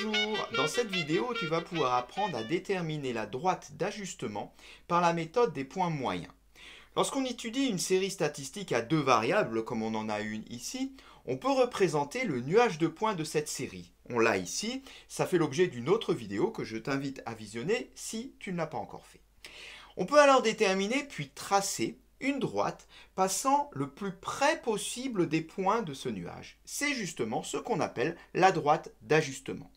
Bonjour, dans cette vidéo, tu vas pouvoir apprendre à déterminer la droite d'ajustement par la méthode des points moyens. Lorsqu'on étudie une série statistique à deux variables, comme on en a une ici, on peut représenter le nuage de points de cette série. On l'a ici, ça fait l'objet d'une autre vidéo que je t'invite à visionner si tu ne l'as pas encore fait. On peut alors déterminer puis tracer une droite passant le plus près possible des points de ce nuage. C'est justement ce qu'on appelle la droite d'ajustement.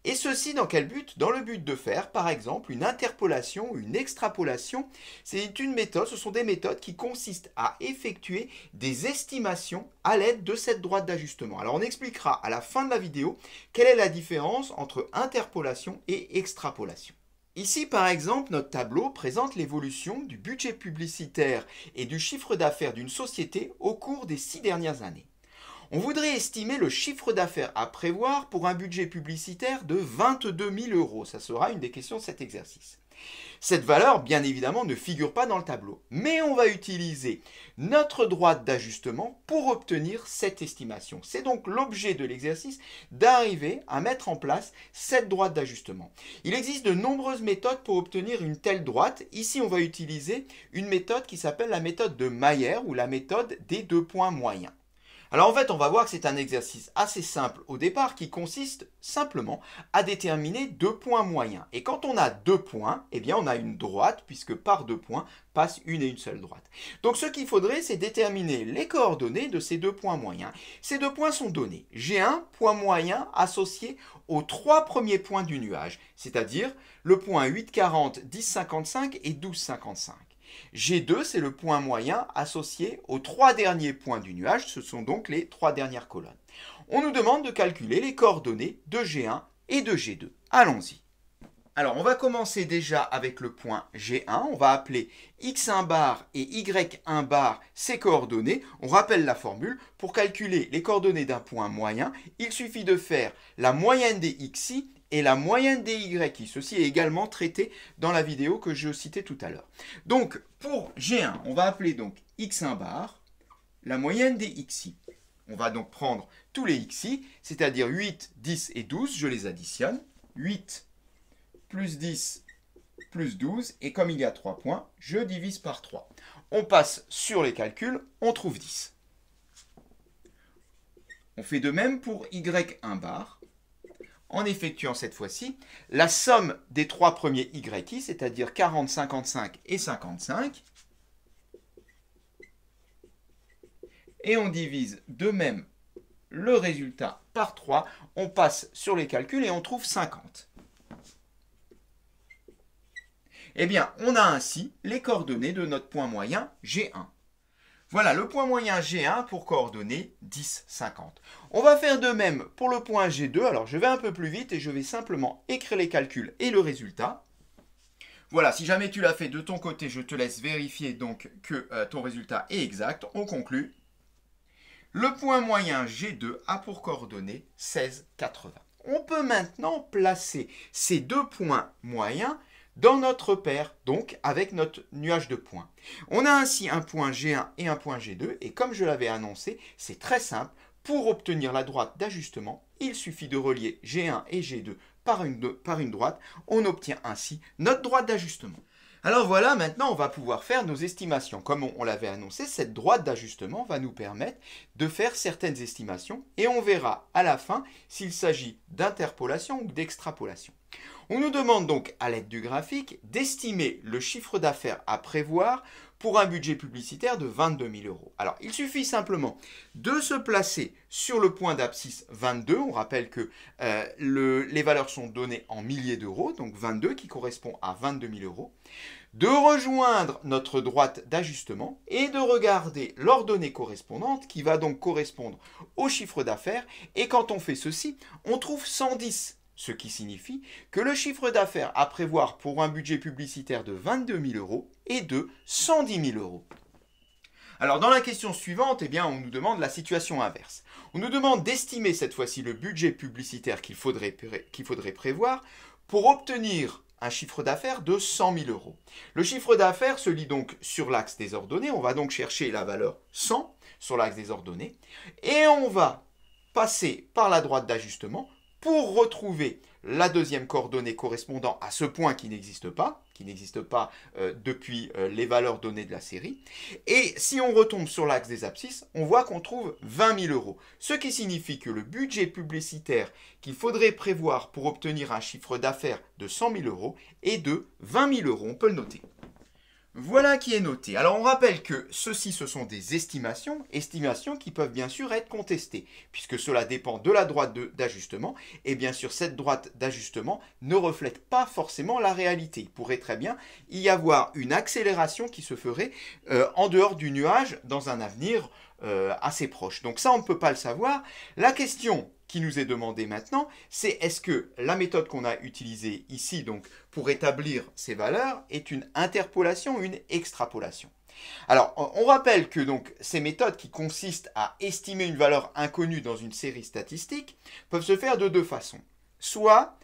Et ceci dans quel but? Dans le but de faire, par exemple, une interpolation ou une extrapolation. C'est une méthode, ce sont des méthodes qui consistent à effectuer des estimations à l'aide de cette droite d'ajustement. Alors on expliquera à la fin de la vidéo quelle est la différence entre interpolation et extrapolation. Ici, par exemple, notre tableau présente l'évolution du budget publicitaire et du chiffre d'affaires d'une société au cours des 6 dernières années. On voudrait estimer le chiffre d'affaires à prévoir pour un budget publicitaire de 22 000 euros. Ça sera une des questions de cet exercice. Cette valeur, bien évidemment, ne figure pas dans le tableau. Mais on va utiliser notre droite d'ajustement pour obtenir cette estimation. C'est donc l'objet de l'exercice d'arriver à mettre en place cette droite d'ajustement. Il existe de nombreuses méthodes pour obtenir une telle droite. Ici, on va utiliser une méthode qui s'appelle la méthode de Mayer ou la méthode des deux points moyens. Alors en fait, on va voir que c'est un exercice assez simple au départ qui consiste simplement à déterminer deux points moyens. Et quand on a deux points, eh bien on a une droite puisque par deux points passe une et une seule droite. Donc ce qu'il faudrait, c'est déterminer les coordonnées de ces deux points moyens. Ces deux points sont donnés. J'ai un point moyen associé aux trois premiers points du nuage, c'est-à-dire le point 8,40, 10,55 et 12,55. G2, c'est le point moyen associé aux trois derniers points du nuage, ce sont donc les trois dernières colonnes. On nous demande de calculer les coordonnées de G1 et de G2. Allons-y. Alors, on va commencer déjà avec le point G1. On va appeler x1 bar et y1 bar ces coordonnées. On rappelle la formule. Pour calculer les coordonnées d'un point moyen, il suffit de faire la moyenne des xi et la moyenne des yi. Ceci est également traité dans la vidéo que je citais tout à l'heure. Donc, pour G1, on va appeler donc x1 bar la moyenne des xi. On va donc prendre tous les xi, c'est-à-dire 8, 10 et 12, je les additionne. 8 plus 10 plus 12, et comme il y a 3 points, je divise par 3. On passe sur les calculs, on trouve 10. On fait de même pour y1 bar, en effectuant cette fois-ci la somme des trois premiers yi, c'est-à-dire 40, 55 et 55. Et on divise de même le résultat par 3. On passe sur les calculs et on trouve 50. Eh bien, on a ainsi les coordonnées de notre point moyen G1. Voilà le point moyen G1 pour coordonnées 10, 50. On va faire de même pour le point G2. Alors, je vais un peu plus vite et je vais simplement écrire les calculs et le résultat. Voilà, si jamais tu l'as fait de ton côté, je te laisse vérifier donc que ton résultat est exact. On conclut. Le point moyen G2 a pour coordonnées 16, 80. On peut maintenant placer ces deux points moyens dans notre paire, donc avec notre nuage de points. On a ainsi un point G1 et un point G2, et comme je l'avais annoncé, c'est très simple. Pour obtenir la droite d'ajustement, il suffit de relier G1 et G2 par une droite. On obtient ainsi notre droite d'ajustement. Alors voilà, maintenant on va pouvoir faire nos estimations. Comme on l'avait annoncé, cette droite d'ajustement va nous permettre de faire certaines estimations et on verra à la fin s'il s'agit d'interpolation ou d'extrapolation. On nous demande donc à l'aide du graphique d'estimer le chiffre d'affaires à prévoir pour un budget publicitaire de 22 000 euros. Alors, il suffit simplement de se placer sur le point d'abscisse 22. On rappelle que les valeurs sont données en milliers d'euros, donc 22 qui correspond à 22 000 euros. De rejoindre notre droite d'ajustement et de regarder l'ordonnée correspondante qui va donc correspondre au chiffre d'affaires. Et quand on fait ceci, on trouve 110. Ce qui signifie que le chiffre d'affaires à prévoir pour un budget publicitaire de 22 000 euros est de 110 000 euros. Alors dans la question suivante, eh bien, on nous demande la situation inverse. On nous demande d'estimer cette fois-ci le budget publicitaire qu'il faudrait prévoir pour obtenir un chiffre d'affaires de 100 000 euros. Le chiffre d'affaires se lit donc sur l'axe des ordonnées. On va donc chercher la valeur 100 sur l'axe des ordonnées et on va passer par la droite d'ajustement pour retrouver la deuxième coordonnée correspondant à ce point qui n'existe pas depuis les valeurs données de la série. Et si on retombe sur l'axe des abscisses, on voit qu'on trouve 20 000 euros. Ce qui signifie que le budget publicitaire qu'il faudrait prévoir pour obtenir un chiffre d'affaires de 100 000 euros est de 20 000 euros. On peut le noter. Voilà qui est noté. Alors on rappelle que ceci, ce sont des estimations qui peuvent bien sûr être contestées, puisque cela dépend de la droite d'ajustement, et bien sûr cette droite d'ajustement ne reflète pas forcément la réalité. Il pourrait très bien y avoir une accélération qui se ferait en dehors du nuage dans un avenir assez proche. Donc ça, on ne peut pas le savoir. La question qui nous est demandée maintenant, c'est est-ce que la méthode qu'on a utilisée ici donc, pour établir ces valeurs est une interpolation ou une extrapolation? Alors, on rappelle que donc, ces méthodes qui consistent à estimer une valeur inconnue dans une série statistique peuvent se faire de deux façons. Soit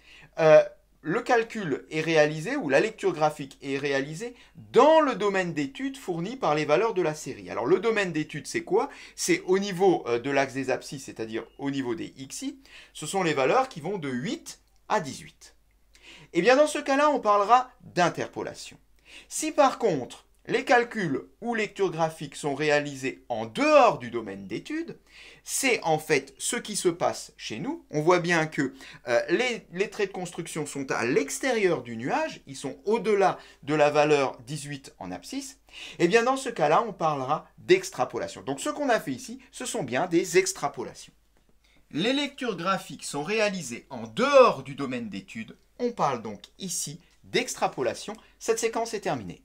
le calcul est réalisé ou la lecture graphique est réalisée dans le domaine d'étude fourni par les valeurs de la série. Alors le domaine d'étude c'est quoi? C'est au niveau de l'axe des abscisses, c'est-à-dire au niveau des xi. Ce sont les valeurs qui vont de 8 à 18. Et bien dans ce cas-là, on parlera d'interpolation. Si par contre les calculs ou lectures graphiques sont réalisés en dehors du domaine d'étude, c'est en fait ce qui se passe chez nous. On voit bien que les traits de construction sont à l'extérieur du nuage, ils sont au-delà de la valeur 18 en abscisse. Et bien dans ce cas-là, on parlera d'extrapolation. Donc ce qu'on a fait ici, ce sont bien des extrapolations. Les lectures graphiques sont réalisées en dehors du domaine d'étude. On parle donc ici d'extrapolation. Cette séquence est terminée.